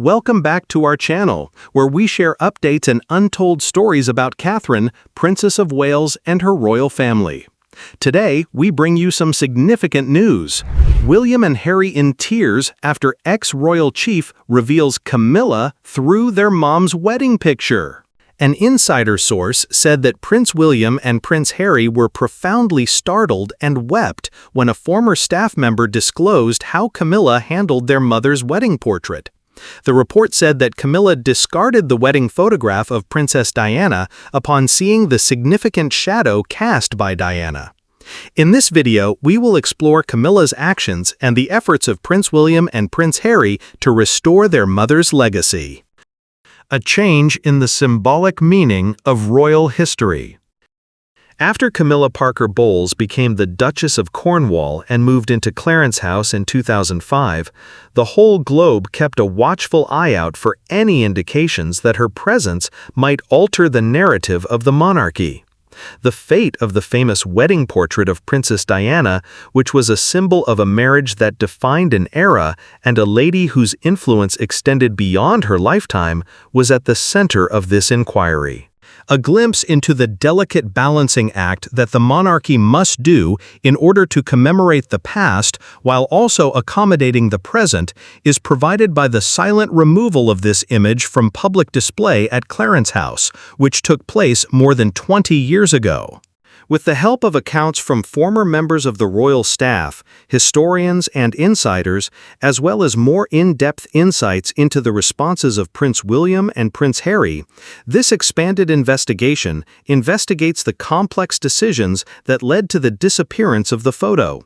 Welcome back to our channel, where we share updates and untold stories about Catherine, Princess of Wales, and her royal family. Today, we bring you some significant news. William and Harry in tears after ex-royal chief reveals Camilla through their mom's wedding picture. An insider source said that Prince William and Prince Harry were profoundly startled and wept when a former staff member disclosed how Camilla handled their mother's wedding portrait. The report said that Camilla discarded the wedding photograph of Princess Diana upon seeing the significant shadow cast by Diana. In this video, we will explore Camilla's actions and the efforts of Prince William and Prince Harry to restore their mother's legacy. A change in the symbolic meaning of royal history. After Camilla Parker Bowles became the Duchess of Cornwall and moved into Clarence House in 2005, the whole globe kept a watchful eye out for any indications that her presence might alter the narrative of the monarchy. The fate of the famous wedding portrait of Princess Diana, which was a symbol of a marriage that defined an era and a lady whose influence extended beyond her lifetime, was at the center of this inquiry. A glimpse into the delicate balancing act that the monarchy must do in order to commemorate the past while also accommodating the present is provided by the silent removal of this image from public display at Clarence House, which took place more than 20 years ago. With the help of accounts from former members of the royal staff, historians, and insiders, as well as more in-depth insights into the responses of Prince William and Prince Harry, this expanded investigation investigates the complex decisions that led to the disappearance of the photo.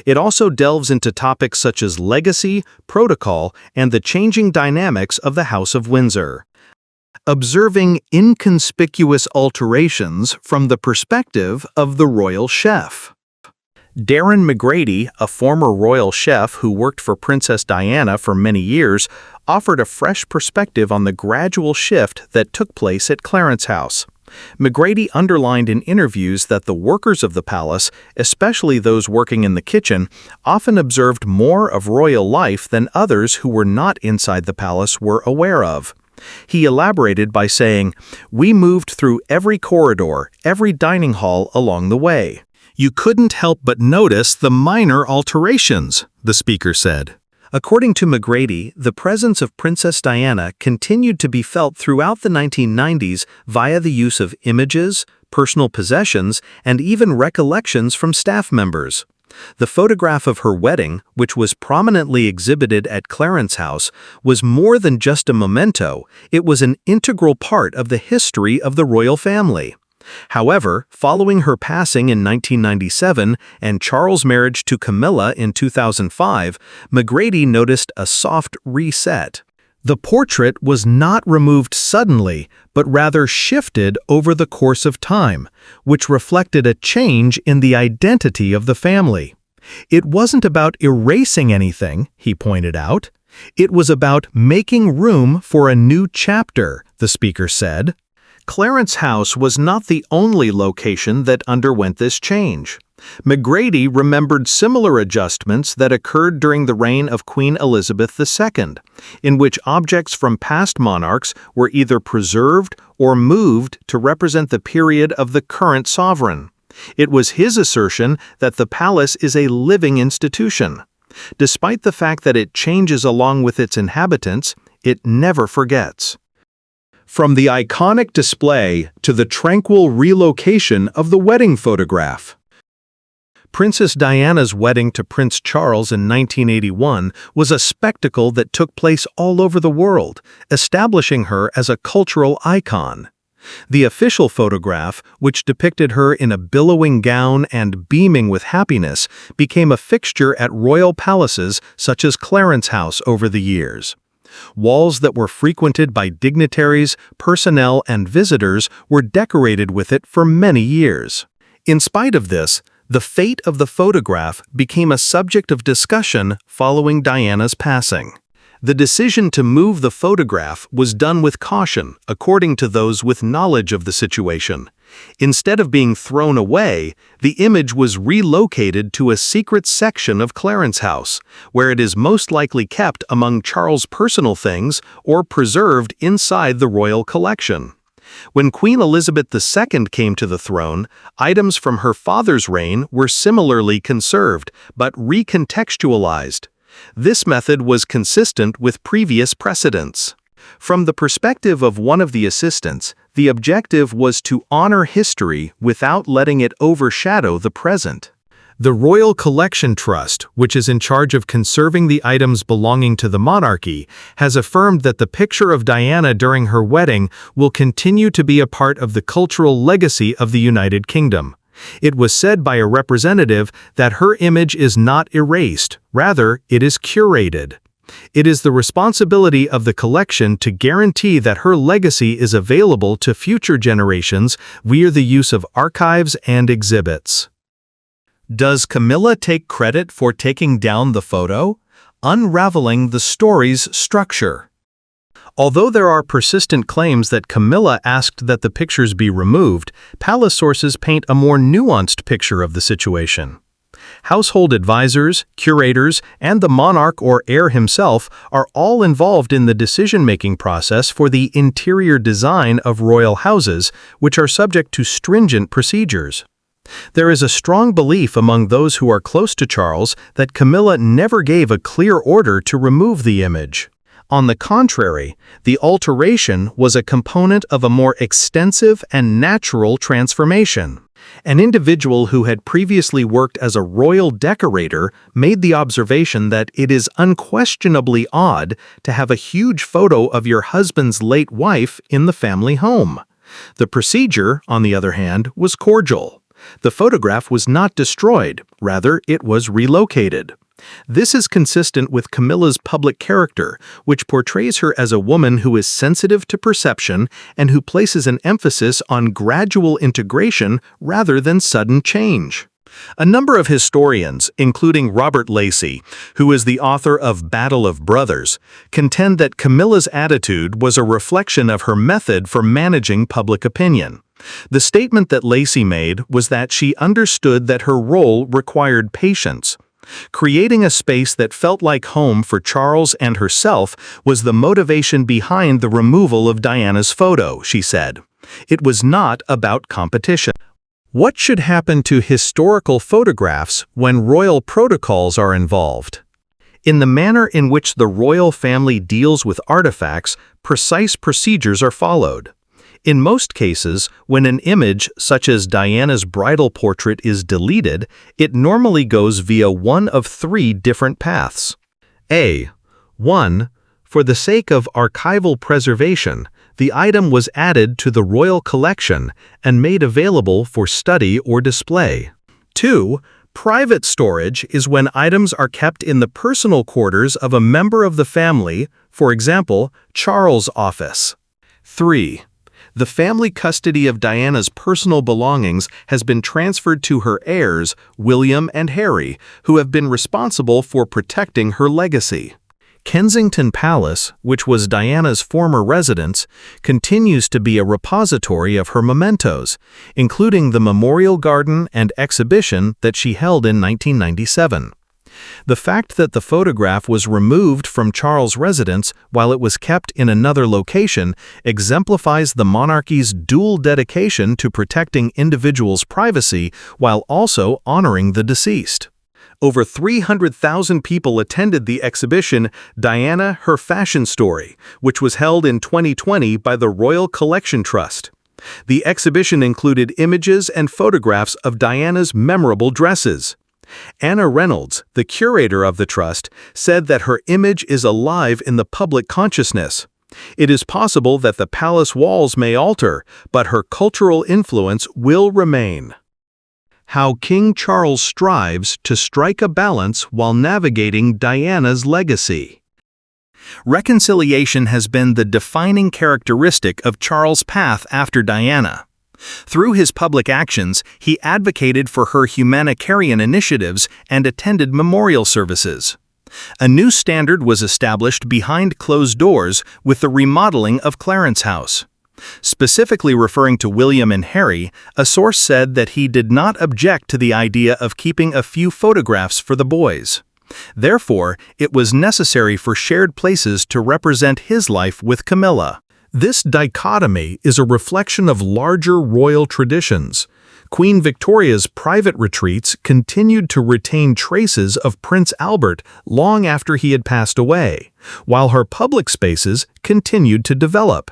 It also delves into topics such as legacy, protocol, and the changing dynamics of the House of Windsor. Observing inconspicuous alterations from the perspective of the royal chef. Darren McGrady, a former royal chef who worked for Princess Diana for many years, offered a fresh perspective on the gradual shift that took place at Clarence House. McGrady underlined in interviews that the workers of the palace, especially those working in the kitchen, often observed more of royal life than others who were not inside the palace were aware of. He elaborated by saying, "We moved through every corridor, every dining hall along the way. You couldn't help but notice the minor alterations," the speaker said. According to McGrady, the presence of Princess Diana continued to be felt throughout the 1990s via the use of images, personal possessions, and even recollections from staff members. The photograph of her wedding, which was prominently exhibited at Clarence House, was more than just a memento, it was an integral part of the history of the royal family. However, following her passing in 1997 and Charles' marriage to Camilla in 2005, McGrady noticed a soft reset. The portrait was not removed suddenly, but rather shifted over the course of time, which reflected a change in the identity of the family. It wasn't about erasing anything, he pointed out. It was about making room for a new chapter, the speaker said. Clarence House was not the only location that underwent this change. McGrady remembered similar adjustments that occurred during the reign of Queen Elizabeth II, in which objects from past monarchs were either preserved or moved to represent the period of the current sovereign. It was his assertion that the palace is a living institution. Despite the fact that it changes along with its inhabitants, it never forgets. From the iconic display to the tranquil relocation of the wedding photograph. Princess Diana's wedding to Prince Charles in 1981 was a spectacle that took place all over the world, establishing her as a cultural icon. The official photograph, which depicted her in a billowing gown and beaming with happiness, became a fixture at royal palaces such as Clarence House over the years. Walls that were frequented by dignitaries, personnel, and visitors were decorated with it for many years. In spite of this, the fate of the photograph became a subject of discussion following Diana's passing. The decision to move the photograph was done with caution, according to those with knowledge of the situation. Instead of being thrown away, the image was relocated to a secret section of Clarence House, where it is most likely kept among Charles' personal things or preserved inside the royal collection. When Queen Elizabeth II came to the throne, items from her father's reign were similarly conserved, but recontextualized. This method was consistent with previous precedents. From the perspective of one of the assistants, the objective was to honor history without letting it overshadow the present. The Royal Collection Trust, which is in charge of conserving the items belonging to the monarchy, has affirmed that the picture of Diana during her wedding will continue to be a part of the cultural legacy of the United Kingdom. It was said by a representative that her image is not erased, rather, it is curated. It is the responsibility of the collection to guarantee that her legacy is available to future generations via the use of archives and exhibits. Does Camilla take credit for taking down the photo? Unraveling the story's structure. Although there are persistent claims that Camilla asked that the pictures be removed, palace sources paint a more nuanced picture of the situation. Household advisors, curators, and the monarch or heir himself are all involved in the decision-making process for the interior design of royal houses, which are subject to stringent procedures. There is a strong belief among those who are close to Charles that Camilla never gave a clear order to remove the image. On the contrary, the alteration was a component of a more extensive and natural transformation. An individual who had previously worked as a royal decorator made the observation that it is unquestionably odd to have a huge photo of your husband's late wife in the family home. The procedure, on the other hand, was cordial. The photograph was not destroyed, rather it was relocated. This is consistent with Camilla's public character, which portrays her as a woman who is sensitive to perception and who places an emphasis on gradual integration rather than sudden change. A number of historians, including Robert Lacey, who is the author of Battle of Brothers, contend that Camilla's attitude was a reflection of her method for managing public opinion. The statement that Lacey made was that she understood that her role required patience. Creating a space that felt like home for Charles and herself was the motivation behind the removal of Diana's photo, she said. It was not about competition. What should happen to historical photographs when royal protocols are involved? In the manner in which the royal family deals with artifacts, precise procedures are followed. In most cases, when an image, such as Diana's bridal portrait, is deleted, it normally goes via one of three different paths. A. 1. For the sake of archival preservation, the item was added to the royal collection and made available for study or display. 2. Private storage is when items are kept in the personal quarters of a member of the family, for example, Charles' office. 3. The family custody of Diana's personal belongings has been transferred to her heirs, William and Harry, who have been responsible for protecting her legacy. Kensington Palace, which was Diana's former residence, continues to be a repository of her mementos, including the memorial garden and exhibition that she held in 1997. The fact that the photograph was removed from Charles' residence while it was kept in another location exemplifies the monarchy's dual dedication to protecting individuals' privacy while also honoring the deceased. Over 300,000 people attended the exhibition Diana, Her Fashion Story, which was held in 2020 by the Royal Collection Trust. The exhibition included images and photographs of Diana's memorable dresses. Anna Reynolds, the curator of the trust, said that her image is alive in the public consciousness. It is possible that the palace walls may alter, but her cultural influence will remain. How King Charles strives to strike a balance while navigating Diana's legacy. Reconciliation has been the defining characteristic of Charles' path after Diana. Through his public actions, he advocated for her humanitarian initiatives and attended memorial services. A new standard was established behind closed doors with the remodeling of Clarence House. Specifically referring to William and Harry, a source said that he did not object to the idea of keeping a few photographs for the boys. Therefore, it was necessary for shared places to represent his life with Camilla. This dichotomy is a reflection of larger royal traditions. Queen Victoria's private retreats continued to retain traces of Prince Albert long after he had passed away, while her public spaces continued to develop.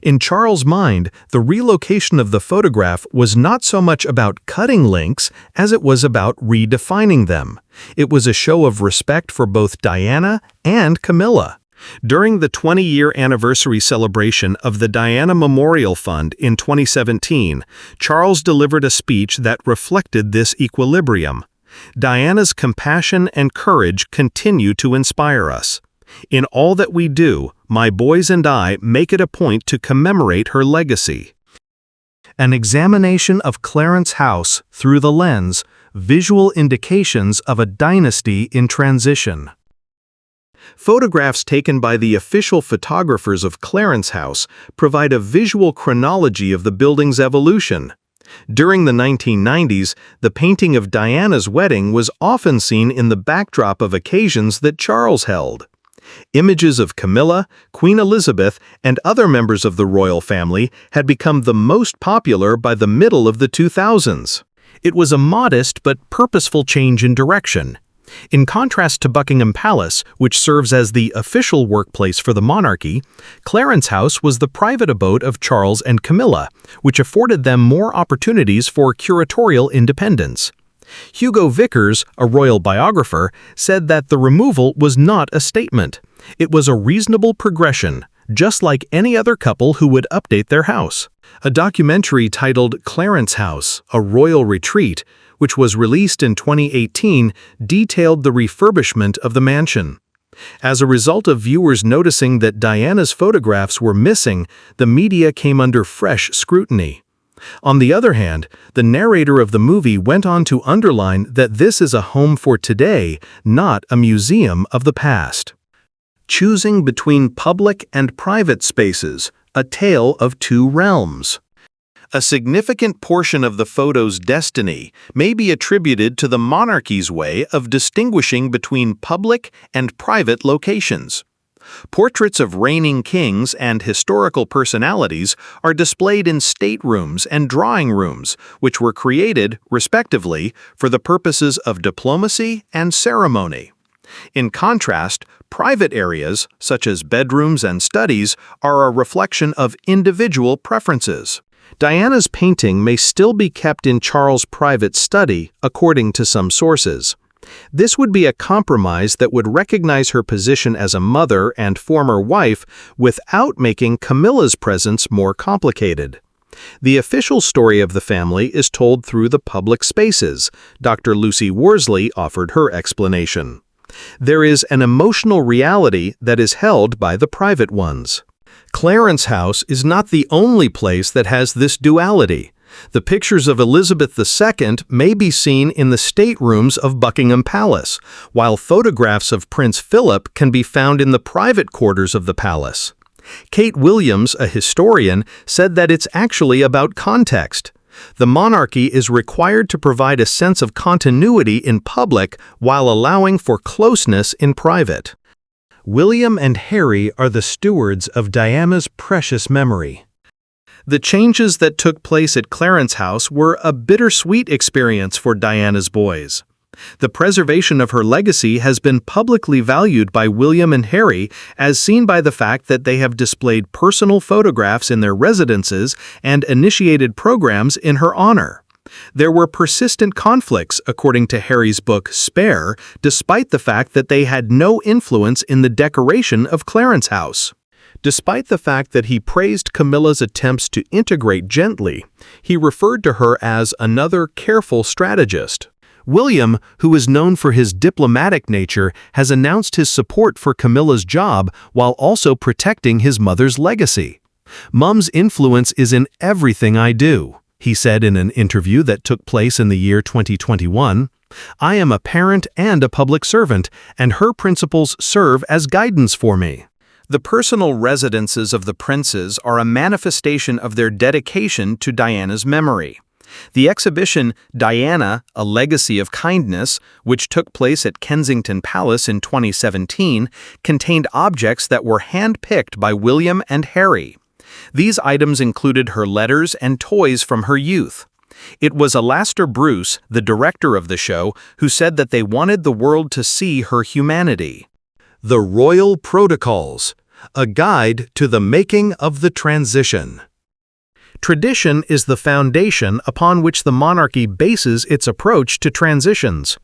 In Charles' mind, the relocation of the photograph was not so much about cutting links as it was about redefining them. It was a show of respect for both Diana and Camilla. During the 20-year anniversary celebration of the Diana Memorial Fund in 2017, Charles delivered a speech that reflected this equilibrium. Diana's compassion and courage continue to inspire us. In all that we do, my boys and I make it a point to commemorate her legacy. An examination of Clarence House through the lens, visual indications of a dynasty in transition. Photographs taken by the official photographers of Clarence House provide a visual chronology of the building's evolution. During the 1990s, the painting of Diana's wedding was often seen in the backdrop of occasions that Charles held. Images of Camilla, Queen Elizabeth, and other members of the royal family had become the most popular by the middle of the 2000s. It was a modest but purposeful change in direction. In contrast to Buckingham Palace, which serves as the official workplace for the monarchy, Clarence House was the private abode of Charles and Camilla, which afforded them more opportunities for curatorial independence. Hugo Vickers, a royal biographer, said that the removal was not a statement. It was a reasonable progression, just like any other couple who would update their house. A documentary titled Clarence House, A Royal Retreat, which was released in 2018, detailed the refurbishment of the mansion. As a result of viewers noticing that Diana's photographs were missing, the media came under fresh scrutiny. On the other hand, the narrator of the movie went on to underline that this is a home for today, not a museum of the past. Choosing between public and private spaces, a tale of two realms. A significant portion of the photo's destiny may be attributed to the monarchy's way of distinguishing between public and private locations. Portraits of reigning kings and historical personalities are displayed in staterooms and drawing rooms, which were created, respectively, for the purposes of diplomacy and ceremony. In contrast, private areas, such as bedrooms and studies, are a reflection of individual preferences. Diana's painting may still be kept in Charles' private study, according to some sources. This would be a compromise that would recognize her position as a mother and former wife without making Camilla's presence more complicated. The official story of the family is told through the public spaces. Dr. Lucy Worsley offered her explanation. There is an emotional reality that is held by the private ones. Clarence House is not the only place that has this duality. The pictures of Elizabeth II may be seen in the staterooms of Buckingham Palace, while photographs of Prince Philip can be found in the private quarters of the palace. Kate Williams, a historian, said that it's actually about context. The monarchy is required to provide a sense of continuity in public while allowing for closeness in private. William and Harry are the stewards of Diana's precious memory. The changes that took place at Clarence House were a bittersweet experience for Diana's boys. The preservation of her legacy has been publicly valued by William and Harry, as seen by the fact that they have displayed personal photographs in their residences and initiated programs in her honor. There were persistent conflicts, according to Harry's book Spare, despite the fact that they had no influence in the decoration of Clarence House. Despite the fact that he praised Camilla's attempts to integrate gently, he referred to her as another careful strategist. William, who is known for his diplomatic nature, has announced his support for Camilla's job while also protecting his mother's legacy. "Mum's influence is in everything I do," he said in an interview that took place in the year 2021. "I am a parent and a public servant, and her principles serve as guidance for me." The personal residences of the princes are a manifestation of their dedication to Diana's memory. The exhibition Diana, A Legacy of Kindness, which took place at Kensington Palace in 2017, contained objects that were hand-picked by William and Harry. These items included her letters and toys from her youth. It was Alastair Bruce, the director of the show, who said that they wanted the world to see her humanity. The Royal Protocols, a guide to the making of the transition. Tradition is the foundation upon which the monarchy bases its approach to transitions.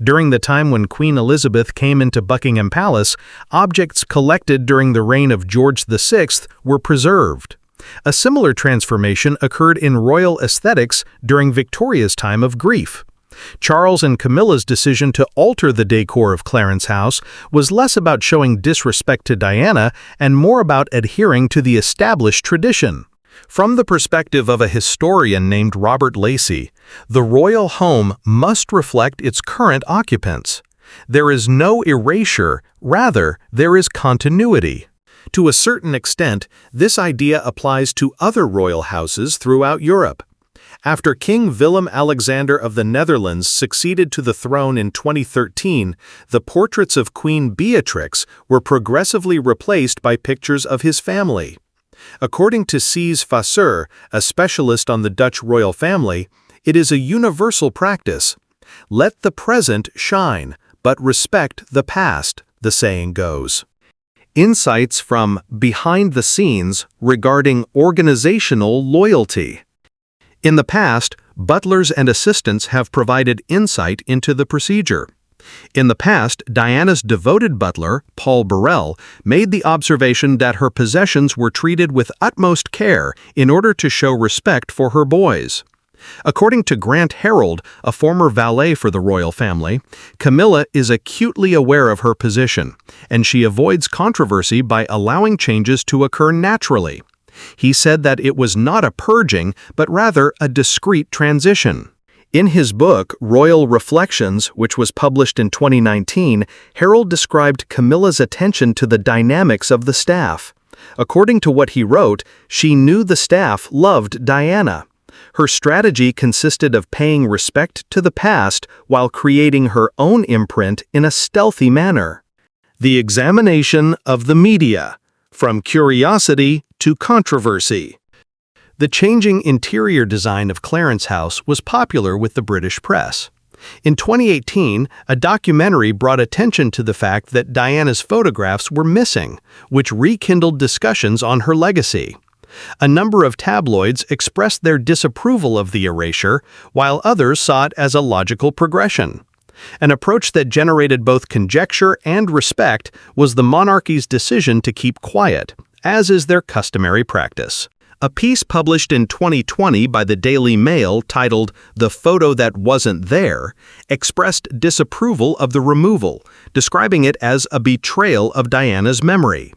During the time when Queen Elizabeth came into Buckingham Palace, objects collected during the reign of George VI were preserved. A similar transformation occurred in royal aesthetics during Victoria's time of grief. Charles and Camilla's decision to alter the decor of Clarence House was less about showing disrespect to Diana and more about adhering to the established tradition. From the perspective of a historian named Robert Lacey, the royal home must reflect its current occupants. There is no erasure, rather, there is continuity. To a certain extent, this idea applies to other royal houses throughout Europe. After King Willem-Alexander of the Netherlands succeeded to the throne in 2013, the portraits of Queen Beatrix were progressively replaced by pictures of his family. According to Cees Vasseur, a specialist on the Dutch royal family, it is a universal practice. Let the present shine, but respect the past, the saying goes. Insights from behind the scenes regarding organizational loyalty. In the past, butlers and assistants have provided insight into the procedure. In the past, Diana's devoted butler, Paul Burrell, made the observation that her possessions were treated with utmost care in order to show respect for her boys. According to Grant Harold, a former valet for the royal family, Camilla is acutely aware of her position, and she avoids controversy by allowing changes to occur naturally. He said that it was not a purging, but rather a discreet transition. In his book, Royal Reflections, which was published in 2019, Harold described Camilla's attention to the dynamics of the staff. According to what he wrote, she knew the staff loved Diana. Her strategy consisted of paying respect to the past while creating her own imprint in a stealthy manner. The examination of the media, from curiosity to controversy. The changing interior design of Clarence House was popular with the British press. In 2018, a documentary brought attention to the fact that Diana's photographs were missing, which rekindled discussions on her legacy. A number of tabloids expressed their disapproval of the erasure, while others saw it as a logical progression. An approach that generated both conjecture and respect was the monarchy's decision to keep quiet, as is their customary practice. A piece published in 2020 by the Daily Mail titled "The Photo That Wasn't There" expressed disapproval of the removal, describing it as a betrayal of Diana's memory.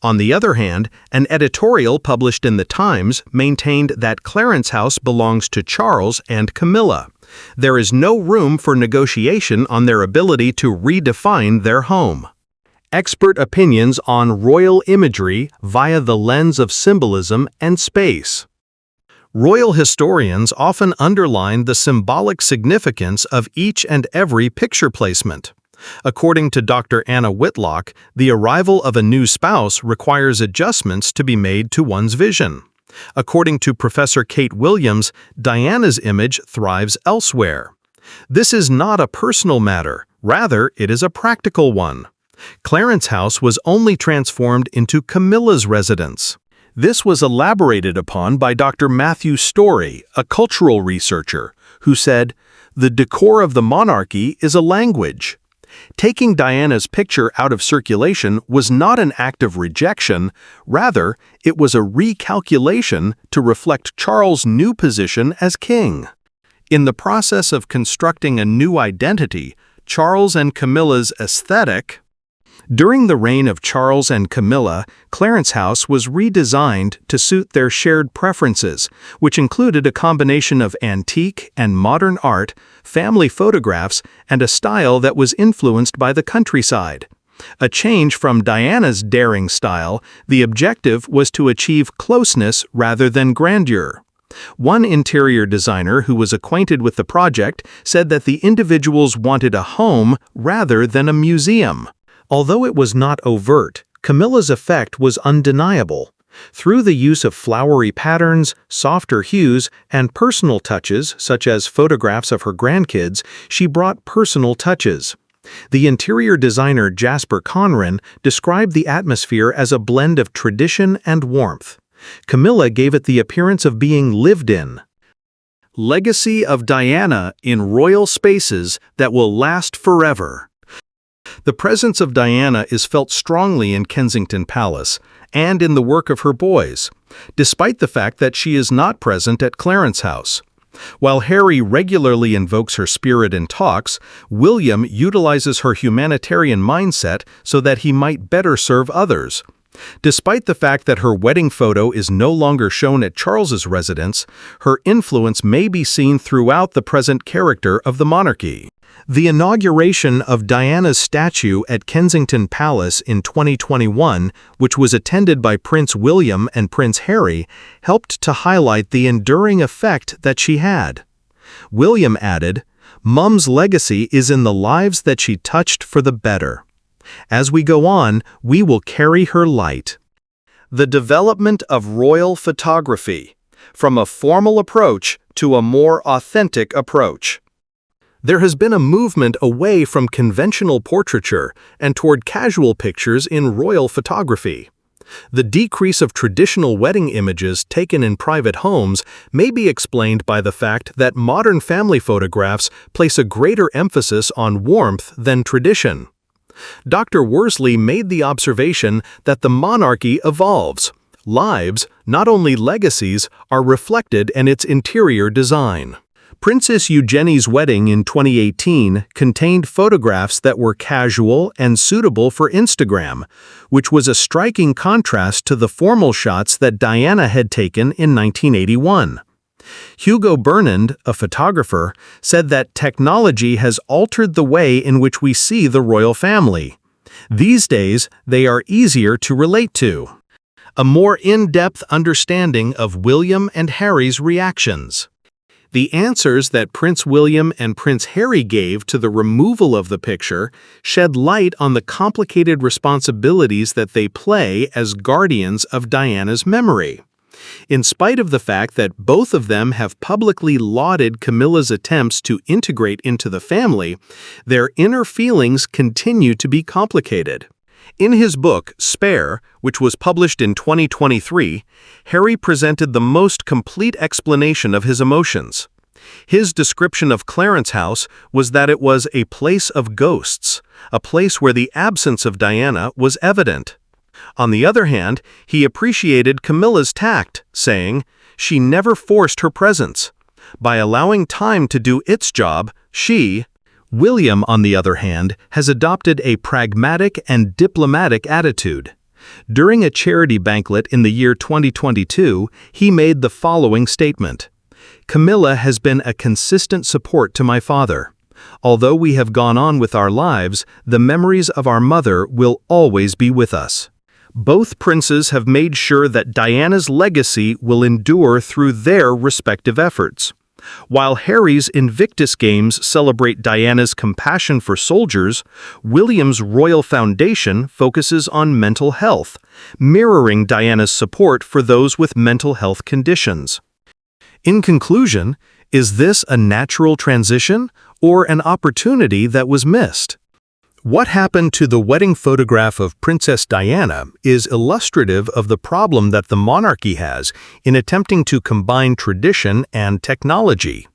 On the other hand, an editorial published in The Times maintained that Clarence House belongs to Charles and Camilla. There is no room for negotiation on their ability to redefine their home. Expert opinions on royal imagery via the lens of symbolism and space. Royal historians often underline the symbolic significance of each and every picture placement. According to Dr. Anna Whitlock, the arrival of a new spouse requires adjustments to be made to one's vision. According to Professor Kate Williams, Diana's image thrives elsewhere. This is not a personal matter, rather it is a practical one. Clarence House was only transformed into Camilla's residence. This was elaborated upon by Dr. Matthew Story, a cultural researcher, who said, "The decor of the monarchy is a language." Taking Diana's picture out of circulation was not an act of rejection, rather, it was a recalculation to reflect Charles' new position as king. In the process of constructing a new identity, Charles and Camilla's aesthetic. During the reign of Charles and Camilla, Clarence House was redesigned to suit their shared preferences, which included a combination of antique and modern art, family photographs, and a style that was influenced by the countryside. A change from Diana's daring style, the objective was to achieve closeness rather than grandeur. One interior designer who was acquainted with the project said that the individuals wanted a home rather than a museum. Although it was not overt, Camilla's effect was undeniable. Through the use of flowery patterns, softer hues, and personal touches, such as photographs of her grandkids, she brought personal touches. The interior designer Jasper Conran described the atmosphere as a blend of tradition and warmth. Camilla gave it the appearance of being lived in. Legacy of Diana in royal spaces that will last forever. The presence of Diana is felt strongly in Kensington Palace and in the work of her boys, despite the fact that she is not present at Clarence House. While Harry regularly invokes her spirit in talks, William utilizes her humanitarian mindset so that he might better serve others. Despite the fact that her wedding photo is no longer shown at Charles's residence, her influence may be seen throughout the present character of the monarchy. The inauguration of Diana's statue at Kensington Palace in 2021, which was attended by Prince William and Prince Harry, helped to highlight the enduring effect that she had. William added, "Mum's legacy is in the lives that she touched for the better. As we go on, we will carry her light." The development of royal photography, from a formal approach to a more authentic approach. There has been a movement away from conventional portraiture and toward casual pictures in royal photography. The decrease of traditional wedding images taken in private homes may be explained by the fact that modern family photographs place a greater emphasis on warmth than tradition. Dr. Worsley made the observation that the monarchy evolves. Lives, not only legacies, are reflected in its interior design. Princess Eugenie's wedding in 2018 contained photographs that were casual and suitable for Instagram, which was a striking contrast to the formal shots that Diana had taken in 1981. Hugo Bernand, a photographer, said that technology has altered the way in which we see the royal family. These days, they are easier to relate to. A more in-depth understanding of William and Harry's reactions. The answers that Prince William and Prince Harry gave to the removal of the picture shed light on the complicated responsibilities that they play as guardians of Diana's memory. In spite of the fact that both of them have publicly lauded Camilla's attempts to integrate into the family, their inner feelings continue to be complicated. In his book, Spare, which was published in 2023, Harry presented the most complete explanation of his emotions. His description of Clarence House was that it was a place of ghosts, a place where the absence of Diana was evident. On the other hand, he appreciated Camilla's tact, saying, "She never forced her presence. By allowing time to do its job, she..." William, on the other hand, has adopted a pragmatic and diplomatic attitude. During a charity banquet in the year 2022, he made the following statement: "Camilla has been a consistent support to my father. Although we have gone on with our lives, the memories of our mother will always be with us." Both princes have made sure that Diana's legacy will endure through their respective efforts. While Harry's Invictus Games celebrate Diana's compassion for soldiers, William's Royal Foundation focuses on mental health, mirroring Diana's support for those with mental health conditions. In conclusion, is this a natural transition or an opportunity that was missed? What happened to the wedding photograph of Princess Diana is illustrative of the problem that the monarchy has in attempting to combine tradition and technology.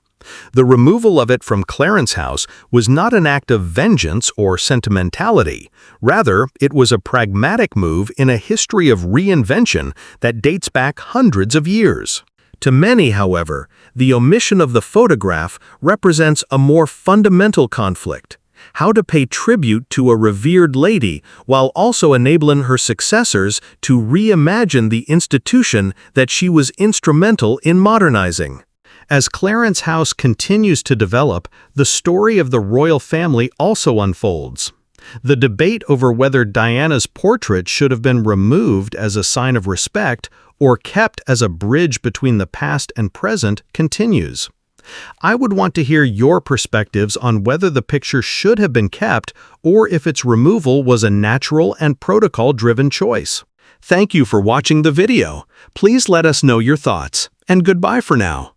The removal of it from Clarence House was not an act of vengeance or sentimentality. Rather, it was a pragmatic move in a history of reinvention that dates back hundreds of years. To many, however, the omission of the photograph represents a more fundamental conflict: how to pay tribute to a revered lady while also enabling her successors to reimagine the institution that she was instrumental in modernizing. As Clarence House continues to develop, the story of the royal family also unfolds. The debate over whether Diana's portrait should have been removed as a sign of respect or kept as a bridge between the past and present continues. I would want to hear your perspectives on whether the picture should have been kept or if its removal was a natural and protocol-driven choice. Thank you for watching the video. Please let us know your thoughts, and goodbye for now.